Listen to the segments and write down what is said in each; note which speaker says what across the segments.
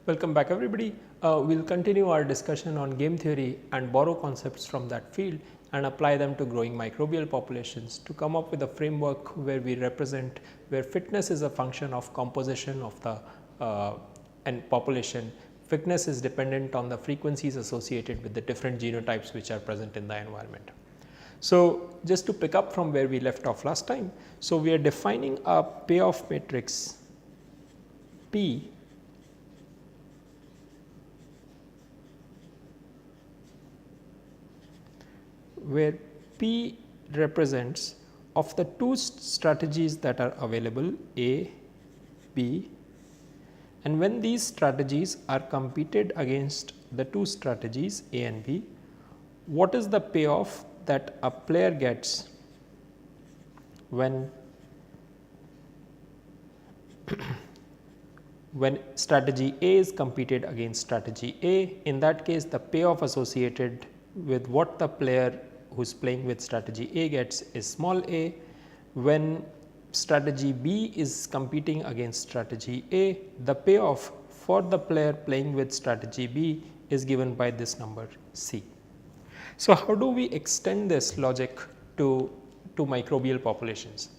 Speaker 1: Welcome back everybody. We'll continue our discussion on game theory and borrow concepts from that field and apply them to growing microbial populations to come up with a framework where we represent where fitness is a function of composition of the and population. Fitness is dependent on the frequencies associated with the different genotypes which are present in the environment. So, just to pick up from where we left off last time. So, we are defining a payoff matrix P where P represents of the two strategies that are available A, B, and when these strategies are competed against the two strategies A and B, what is the payoff that a player gets when when strategy A is competed against strategy A. In that case, the payoff associated with what the player who is playing with strategy A gets is small a. When strategy B is competing against strategy A, the payoff for the player playing with strategy B is given by this number C. So, how do we extend this logic to microbial populations?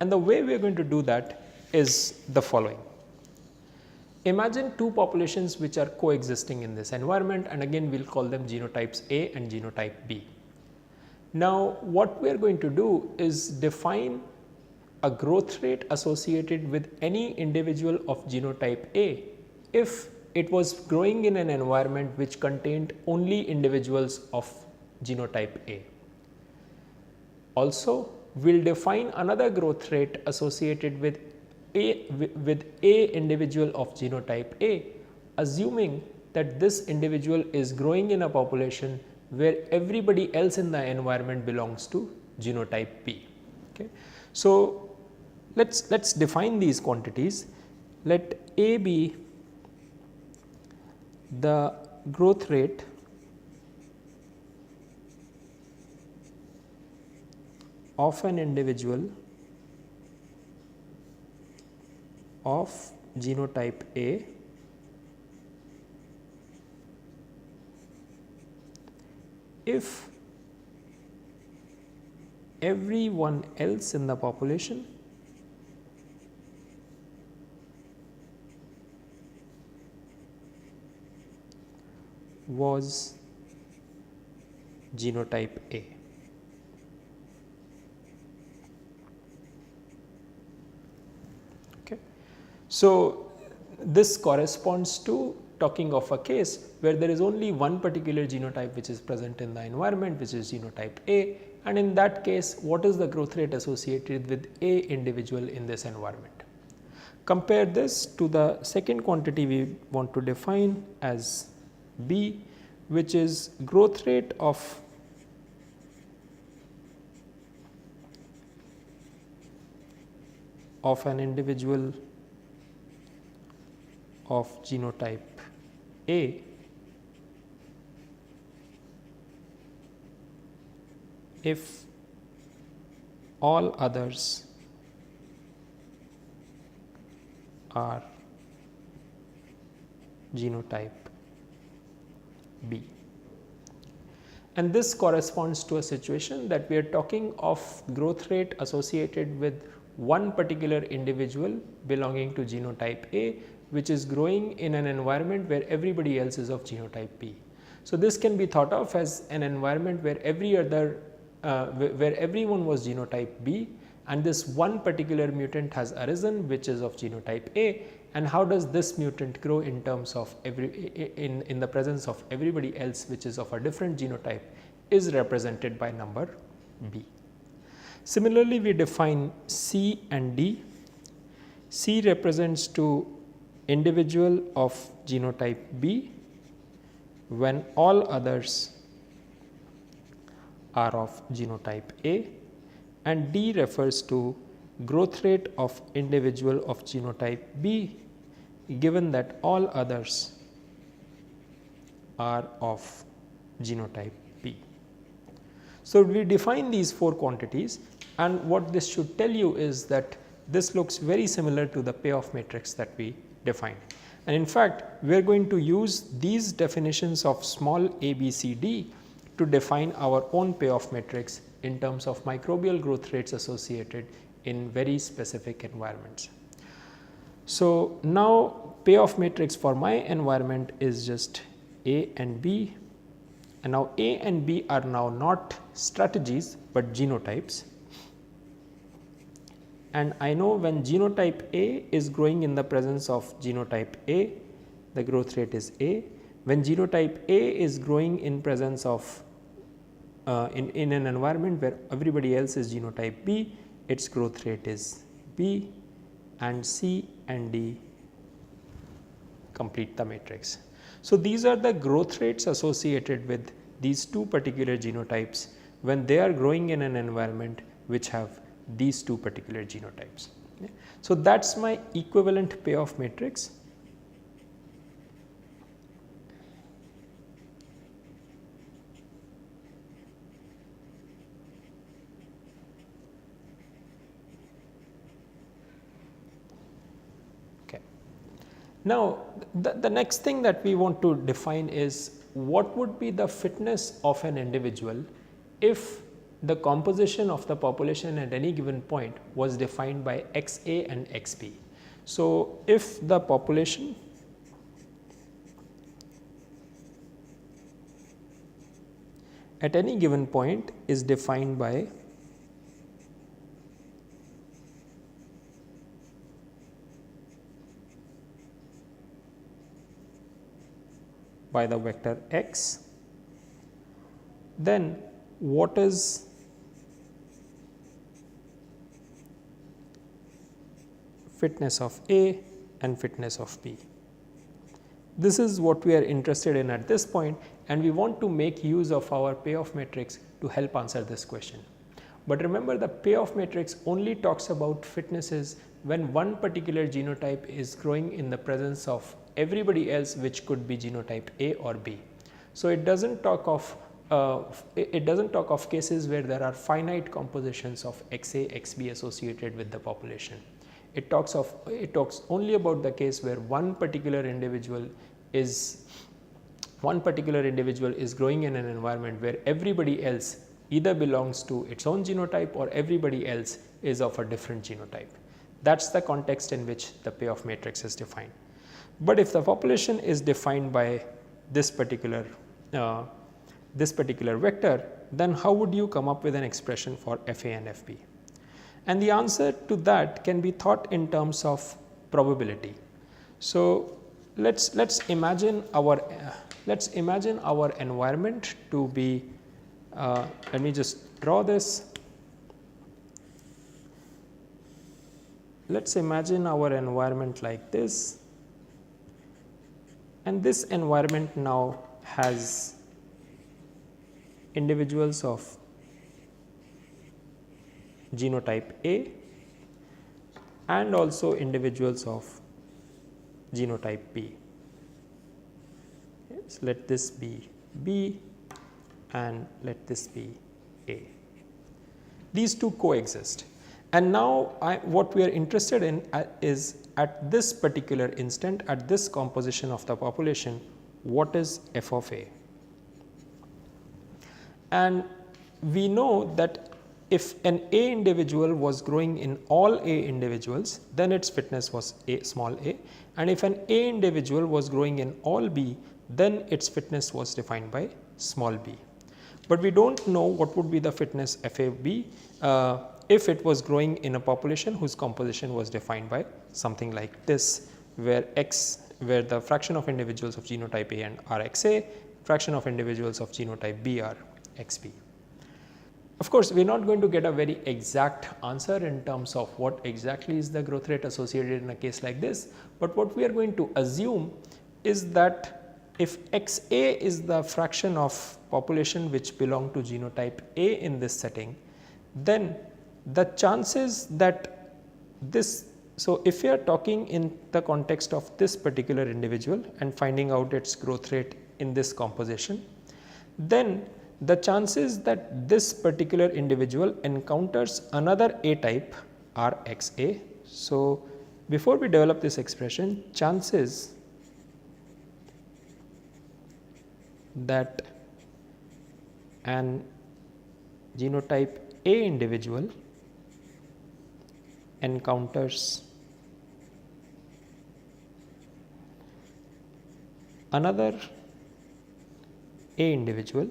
Speaker 1: And the way we are going to do that is the following. Imagine two populations which are coexisting in this environment, and again we will call them genotypes A and genotype B. Now, what we are going to do is define a growth rate associated with any individual of genotype A if it was growing in an environment which contained only individuals of genotype A. Also, we will define another growth rate associated with A individual of genotype A, assuming that this individual is growing in a population where everybody else in the environment belongs to genotype B. Okay. So, let's define these quantities. Let A be the growth rate of an individual of genotype A if everyone else in the population was genotype A. Okay. So, this corresponds to talking of a case where there is only one particular genotype which is present in the environment, which is genotype A, and in that case what is the growth rate associated with A individual in this environment. Compare this to the second quantity we want to define as B, which is growth rate of an individual of genotype A if all others are genotype B. And this corresponds to a situation that we are talking of growth rate associated with one particular individual belonging to genotype A, which is growing in an environment where everybody else is of genotype B. So, this can be thought of as an environment where where everyone was genotype B, and this one particular mutant has arisen which is of genotype A. And how does this mutant grow in terms of in the presence of everybody else which is of a different genotype is represented by number B. Similarly, we define C and D. C represents to individual of genotype B when all others are of genotype A, and D refers to growth rate of individual of genotype B given that all others are of genotype B. So, we define these four quantities, and what this should tell you is that this looks very similar to the payoff matrix that we defined. And in fact, we are going to use these definitions of small a, b, c, d to define our own payoff matrix in terms of microbial growth rates associated in very specific environments. So, now payoff matrix for my environment is just A and B, and now A and B are now not strategies, but genotypes. And I know when genotype A is growing in the presence of genotype A, the growth rate is A. When genotype A is growing in presence of in an environment where everybody else is genotype B, its growth rate is B, and C and D complete the matrix. So, these are the growth rates associated with these two particular genotypes when they are growing in an environment which have these two particular genotypes. Okay. So, that is my equivalent payoff matrix. Now, the next thing that we want to define is what would be the fitness of an individual if the composition of the population at any given point was defined by XA and XB. So, if the population at any given point is defined by the vector x, then what is fitness of A and fitness of B? This is what we are interested in at this point, and we want to make use of our payoff matrix to help answer this question. But remember, the payoff matrix only talks about fitnesses when one particular genotype is growing in the presence of everybody else, which could be genotype A or B. So, it does not talk of cases where there are finite compositions of XA, XB associated with the population. It talks only about the case where one particular individual is growing in an environment where everybody else either belongs to its own genotype or everybody else is of a different genotype. That is the context in which the payoff matrix is defined. But if the population is defined by this particular vector, then how would you come up with an expression for FA and FB? And the answer to that can be thought in terms of probability. So, let's imagine our environment to be, let me just draw this. Let us imagine our environment like this, and this environment now has individuals of genotype A and also individuals of genotype B. So, let this be B and let this be A. These two coexist, and now what we are interested in is at this particular instant, at this composition of the population, what is f of A? And we know that if an A individual was growing in all A individuals, then its fitness was small a, and if an A individual was growing in all B, then its fitness was defined by small b. But we do not know what would be the fitness FAB if it was growing in a population whose composition was defined by something like this, where the fraction of individuals of genotype A are XA, fraction of individuals of genotype B are XB. Of course, we are not going to get a very exact answer in terms of what exactly is the growth rate associated in a case like this, but what we are going to assume is that if XA is the fraction of population which belong to genotype A in this setting, then the chances that this, so if we are talking in the context of this particular individual and finding out its growth rate in this composition, then the chances that this particular individual encounters another A type are XA. So, before we develop this expression, chances that an genotype A individual encounters another A individual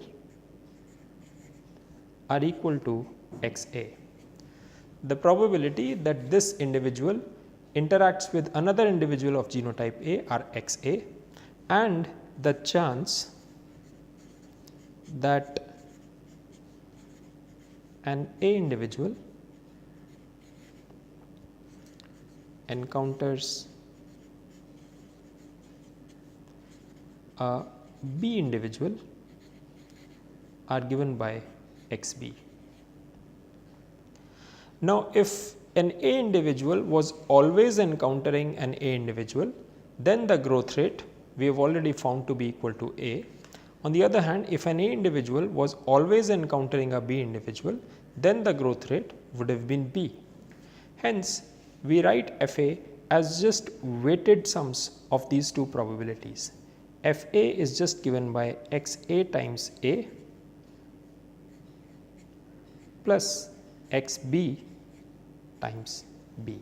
Speaker 1: are equal to XA. The probability that this individual interacts with another individual of genotype A are XA, and the chance that an A individual encounters a B individual are given by XB. Now, if an A individual was always encountering an A individual, then the growth rate we have already found to be equal to A. On the other hand, if an A individual was always encountering a B individual, then the growth rate would have been B. Hence, we write FA as just weighted sums of these two probabilities. FA is just given by XA times A plus XB times B.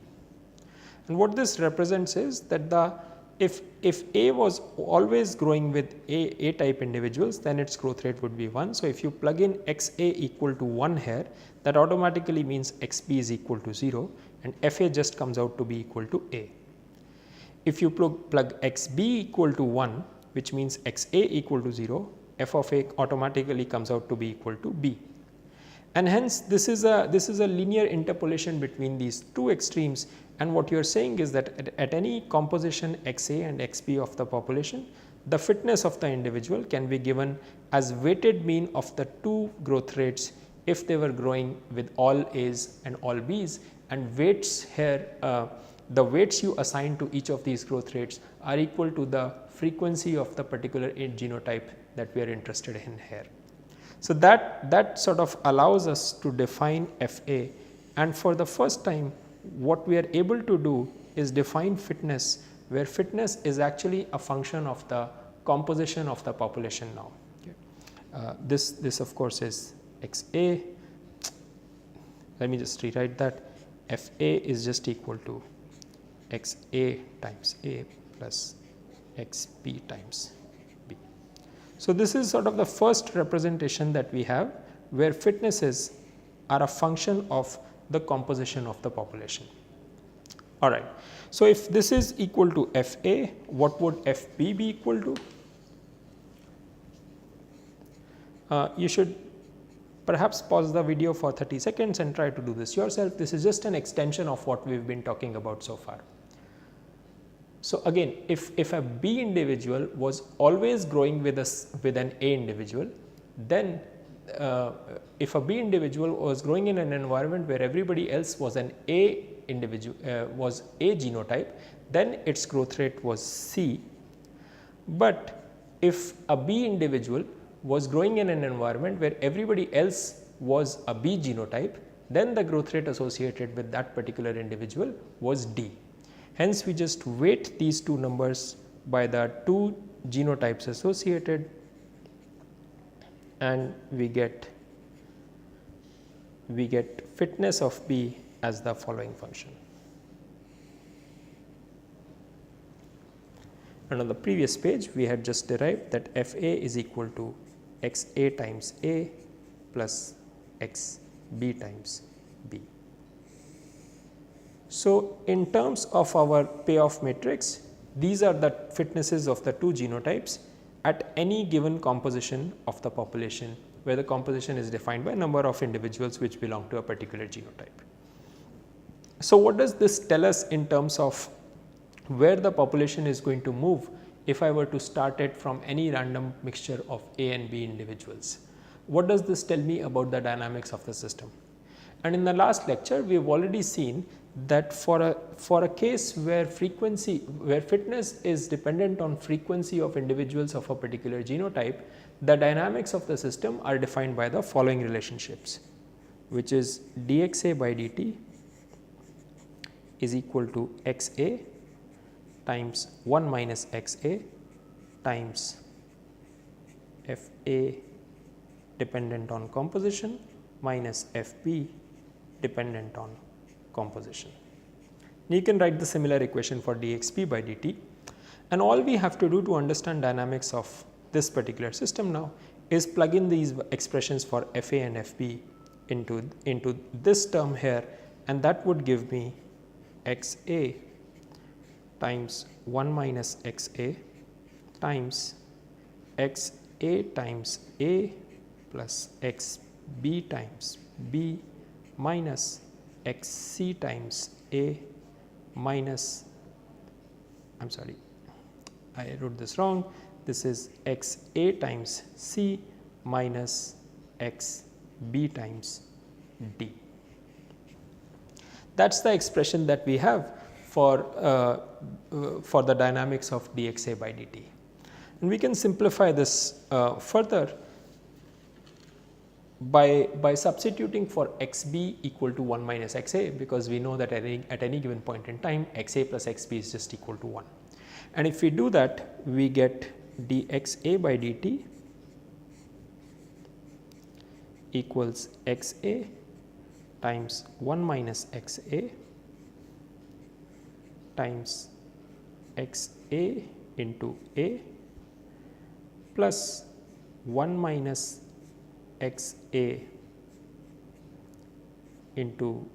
Speaker 1: And what this represents is that if A was always growing with A type individuals, then its growth rate would be 1. So, if you plug in XA equal to 1 here, that automatically means XB is equal to 0 and FA just comes out to be equal to A. If you plug XB equal to 1, which means XA equal to 0, f of A automatically comes out to be equal to B. And hence this is a linear interpolation between these two extremes, and what you are saying is that at any composition XA and XB of the population, the fitness of the individual can be given as weighted mean of the two growth rates if they were growing with all A's and all B's, and weights here, the weights you assign to each of these growth rates are equal to the frequency of the particular genotype that we are interested in here. So, that sort of allows us to define FA, and for the first time what we are able to do is define fitness, where fitness is actually a function of the composition of the population now. Okay. This of course is XA. Let me just rewrite that. FA is just equal to XA times A plus XB times B. So, this is sort of the first representation that we have, where fitnesses are a function of the composition of the population. Alright. So, if this is equal to FA, what would FB be equal to? You should perhaps pause the video for 30 seconds and try to do this yourself. This is just an extension of what we have been talking about so far. So, again, if a B individual was always growing with an A individual, then if a B individual was growing in an environment where everybody else was an A individual, was A genotype, then its growth rate was C. But if a B individual was growing in an environment where everybody else was a B genotype, then the growth rate associated with that particular individual was D. Hence, we just weight these two numbers by the two genotypes associated, and we get fitness of B as the following function. And on the previous page, we had just derived that FA is equal to XA times A plus XB times B. So, in terms of our payoff matrix, these are the fitnesses of the two genotypes at any given composition of the population, where the composition is defined by number of individuals which belong to a particular genotype. So, what does this tell us in terms of where the population is going to move if I were to start it from any random mixture of A and B individuals? What does this tell me about the dynamics of the system? And in the last lecture, we have already seen that for a case where fitness is dependent on frequency of individuals of a particular genotype, the dynamics of the system are defined by the following relationships, which is dxa by dt is equal to xa times 1 minus xa times Fa dependent on composition minus Fb dependent on composition. You can write the similar equation for dxp by dt, and all we have to do to understand dynamics of this particular system now is plug in these expressions for Fa and Fb into this term here, and that would give me Xa times 1 minus Xa times Xa times A plus Xb times B minus Xc times A minus, I am sorry, I wrote this wrong, this is Xa times C minus Xb times D. That is the expression that we have for the dynamics of dxa by dt. And we can simplify this further by substituting for xb equal to 1 minus xa, because we know that at any given point in time xa plus xb is just equal to 1. And if we do that, we get dxa by dt equals xa times 1 minus xa times xa into A plus 1 minus xa into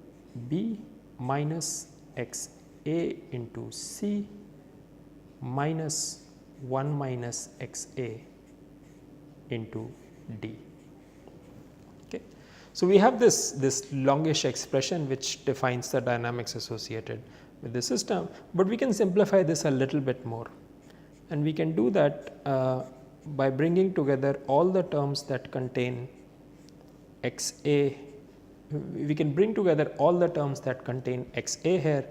Speaker 1: B minus xa into C minus 1 minus xa into D. Okay. So, we have this longish expression which defines the dynamics associated with the system, but we can simplify this a little bit more, and we can do that by bringing together all the terms that contain xa. We can bring together all the terms that contain xa here.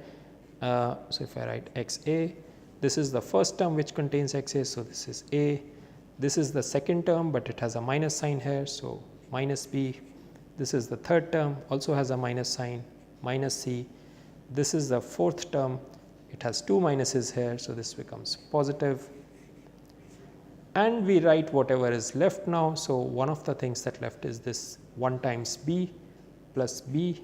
Speaker 1: So, if I write xa, this is the first term which contains xa, so this is A. This is the second term, but it has a minus sign here, so minus B. This is the third term, also has a minus sign, minus C. This is the fourth term, it has two minuses here, so this becomes positive. And we write whatever is left now. So, one of the things that left is this 1 times B plus B,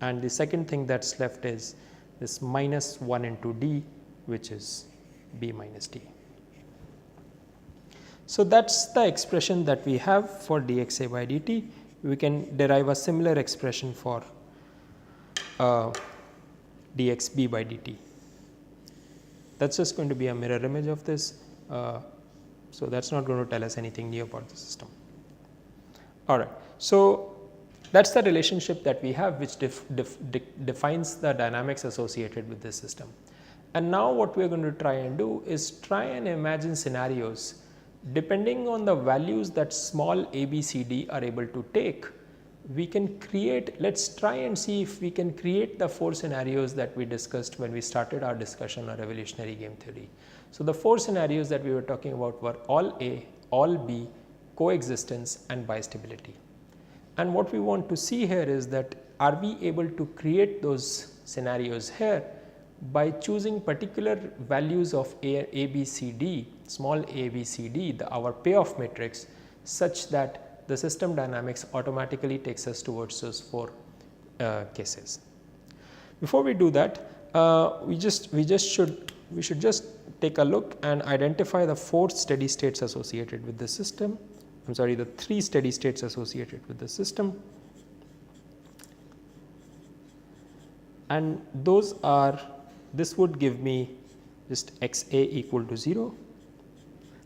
Speaker 1: and the second thing that is left is this minus 1 into D, which is B minus D. So, that is the expression that we have for dxa by dt. We can derive a similar expression for dxb by dt. That is just going to be a mirror image of this. So, that is not going to tell us anything new about the system. Alright. So, that is the relationship that we have which defines the dynamics associated with this system. And now what we are going to try and do is try and imagine scenarios depending on the values that small a, b, c, d are able to take. We can create, let us try and see if we can create the 4 scenarios that we discussed when we started our discussion on evolutionary game theory. So, the 4 scenarios that we were talking about were all A, all B, coexistence and bistability. And what we want to see here is that are we able to create those scenarios here by choosing particular values of A, B, C, D, small a, b, c, d, our payoff matrix, such that the system dynamics automatically takes us towards those 4 cases. Before we do that, we should just take a look and identify the 4 steady states associated with the system. I am sorry, the 3 steady states associated with the system, and those are, this would give me just x a equal to 0.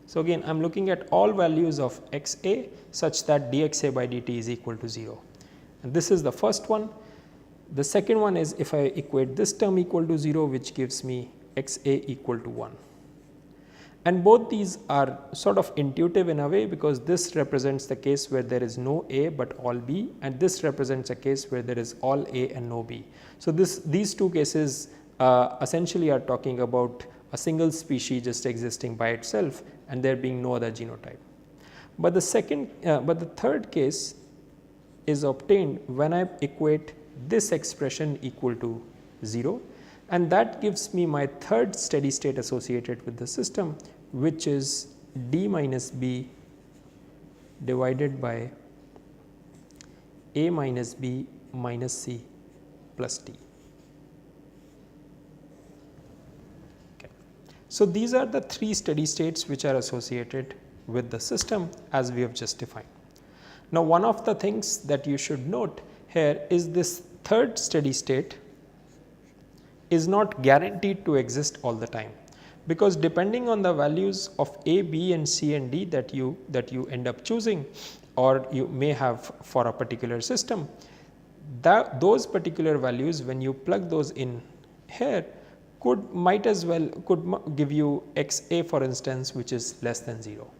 Speaker 1: So, again I am looking at all values of x a such that dxa by dt is equal to 0, and this is the first one. The second one is if I equate this term equal to 0, which gives me x a equal to 1. And both these are sort of intuitive in a way, because this represents the case where there is no A but all B, and this represents a case where there is all A and no B. So, these 2 cases essentially are talking about a single species just existing by itself and there being no other genotype. But the third case is obtained when I equate this expression equal to 0, and that gives me my third steady state associated with the system, which is d minus b divided by a minus b minus c plus d. Okay. So, these are the three steady states which are associated with the system as we have just defined. Now, one of the things that you should note here is this third steady state is not guaranteed to exist all the time, because depending on the values of a, b and c and d that you end up choosing or you may have for a particular system, those particular values when you plug those in here might as well give you x a for instance, which is less than 0.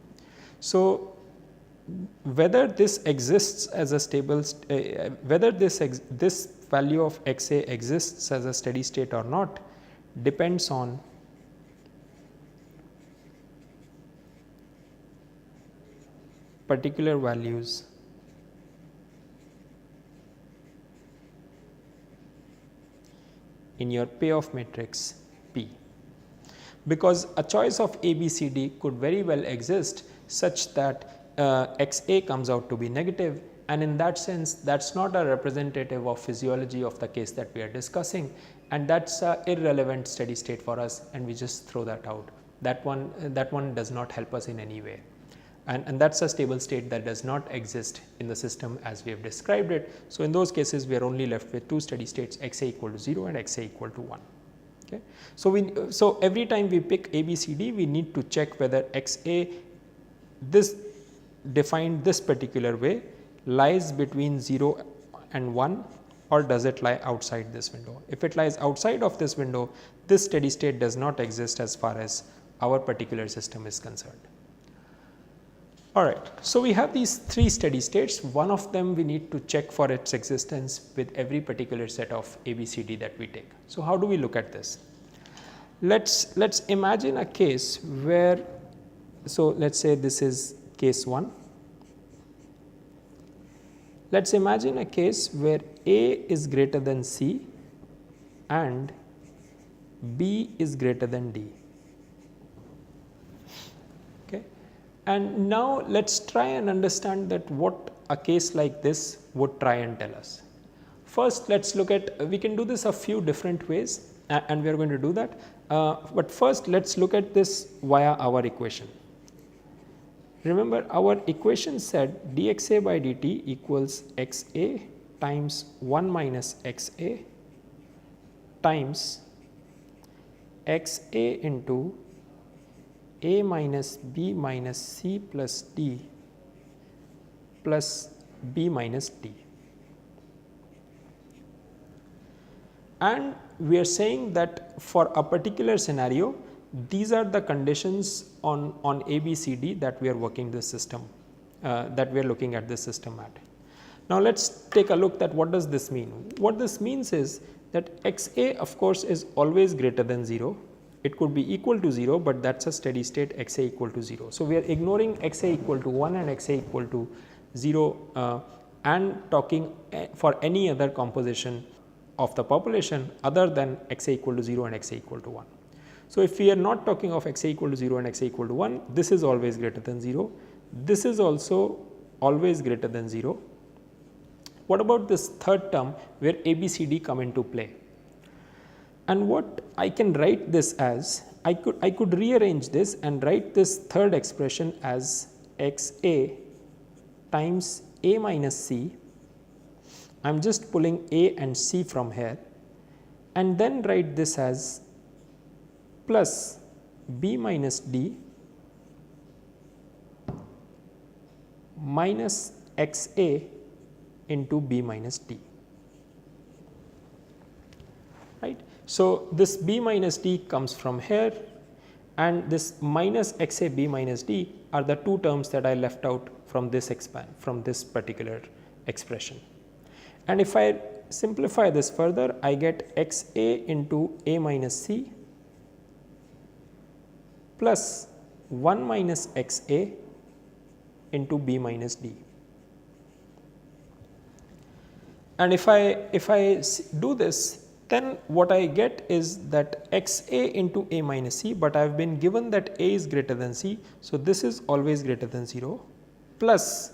Speaker 1: So, whether this exists as a stable whether this value of x a exists as a steady state or not depends on particular values in your payoff matrix P, because a choice of A, B, C, D could very well exist such that x a comes out to be negative, and in that sense that is not a representative of physiology of the case that we are discussing, and that is a irrelevant steady state for us and we just throw that out. That one does not help us in any way, and that is a stable state that does not exist in the system as we have described it. So, in those cases we are only left with two steady states, x a equal to 0 and x a equal to 1. Okay. So, every time we pick A, B, C, D, we need to check whether x a defined this particular way lies between 0 and 1, or does it lie outside this window. If it lies outside of this window, this steady state does not exist as far as our particular system is concerned. Alright, so we have these three steady states. One of them we need to check for its existence with every particular set of A, B, C, D that we take. So, how do we look at this? Let's imagine a case where, so let's say this is case 1. Let's imagine a case where A is greater than C and B is greater than D. Okay. And now let's try and understand that what a case like this would try and tell us. First, let's look at, we can do this a few different ways and we are going to do that. But first let's look at this via our equation. Remember, our equation said dxa by dt equals xa times 1 minus xa times xa into a minus b minus c plus d plus b minus d. And we are saying that for a particular scenario, these are the conditions on A, B, C, D that we are working this system, that we are looking at this system at. Now, let us take a look at what does this mean. What this means is that x a of course is always greater than 0. It could be equal to 0, but that is a steady state x a equal to 0. So, we are ignoring x a equal to 1 and x a equal to 0 and talking for any other composition of the population other than x a equal to 0 and x a equal to 1. So, if we are not talking of x a equal to 0 and x a equal to 1, this is always greater than 0, this is also always greater than 0. What about this third term where A, B, C, D come into play? And what I can write this as, I could rearrange this and write this third expression as x a times a minus c. I am just pulling a and c from here, and then write this as plus b minus d minus x a into b minus d, right. So, this b minus d comes from here, and this minus x a b minus d are the two terms that I left out from this particular expression. And if I simplify this further, I get x a into a minus c plus 1 minus x a into b minus d. And if I do this, then what I get is that x a into a minus c, but I have been given that a is greater than c. So, this is always greater than 0, plus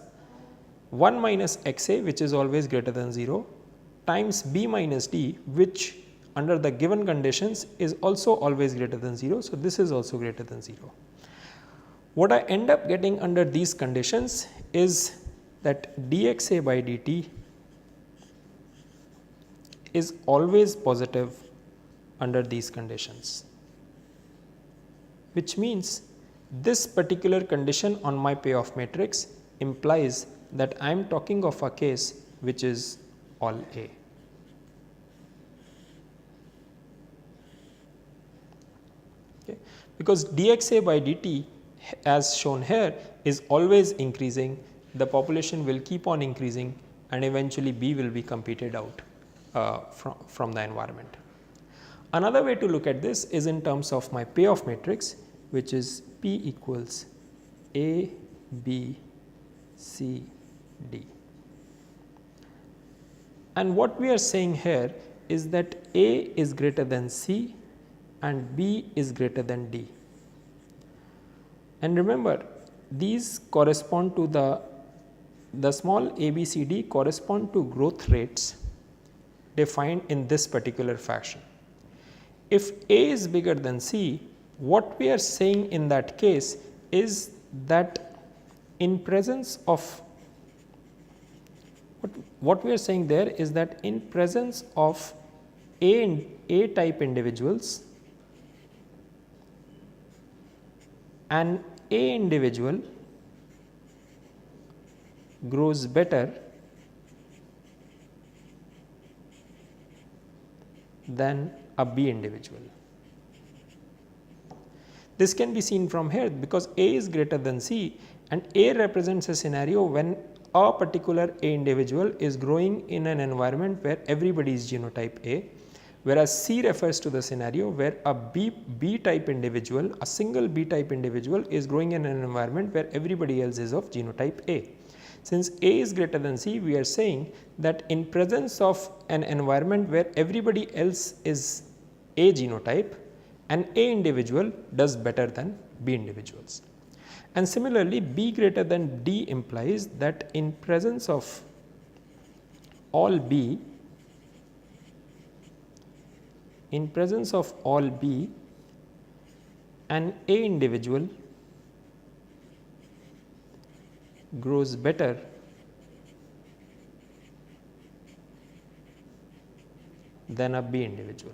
Speaker 1: 1 minus x a, which is always greater than 0, times b minus d, which under the given conditions is also always greater than 0. So, this is also greater than 0. What I end up getting under these conditions is that dxa by dt is always positive under these conditions, which means this particular condition on my payoff matrix implies that I am talking of a case which is all A. Okay. Because dxa by dt as shown here is always increasing, the population will keep on increasing and eventually B will be competed out from the environment. Another way to look at this is in terms of my payoff matrix, which is P equals A, B, C, D. And what we are saying here is that A is greater than C and B is greater than D. And remember, these correspond to the small a, b, c, d correspond to growth rates defined in this particular fashion. If A is bigger than C, what we are saying in that case is that in presence of what we are saying there is that in presence of A type individuals, an A individual grows better than a B individual. This can be seen from here because A is greater than C and A represents a scenario when a particular A individual is growing in an environment where everybody is genotype A, whereas C refers to the scenario where a B type individual, a single B type individual is growing in an environment where everybody else is of genotype A. Since A is greater than C, we are saying that in presence of an environment where everybody else is A genotype, an A individual does better than B individuals. And similarly, B greater than D implies that in presence of all B, an A individual grows better than a B individual.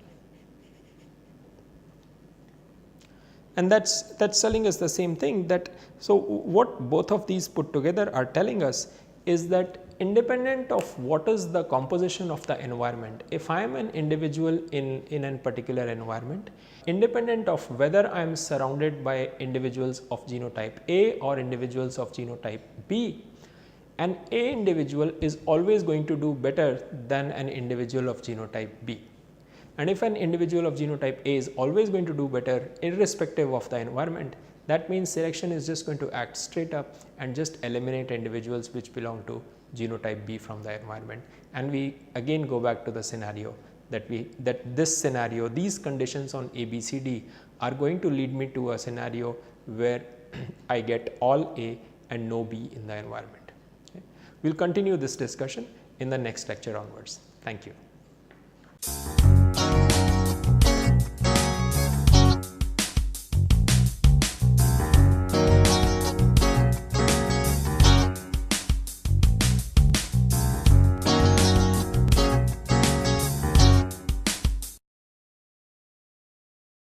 Speaker 1: And that's telling us the same thing, that so what both of these put together are telling us is that independent of what is the composition of the environment, if I am an individual in a particular environment, independent of whether I am surrounded by individuals of genotype A or individuals of genotype B, an A individual is always going to do better than an individual of genotype B. And if an individual of genotype A is always going to do better irrespective of the environment, that means selection is just going to act straight up and just eliminate individuals which belong to genotype B from the environment. And we again go back to the scenario that these conditions on A, B, C, D are going to lead me to a scenario where I get all A and no B in the environment. Okay. We will continue this discussion in the next lecture onwards. Thank you.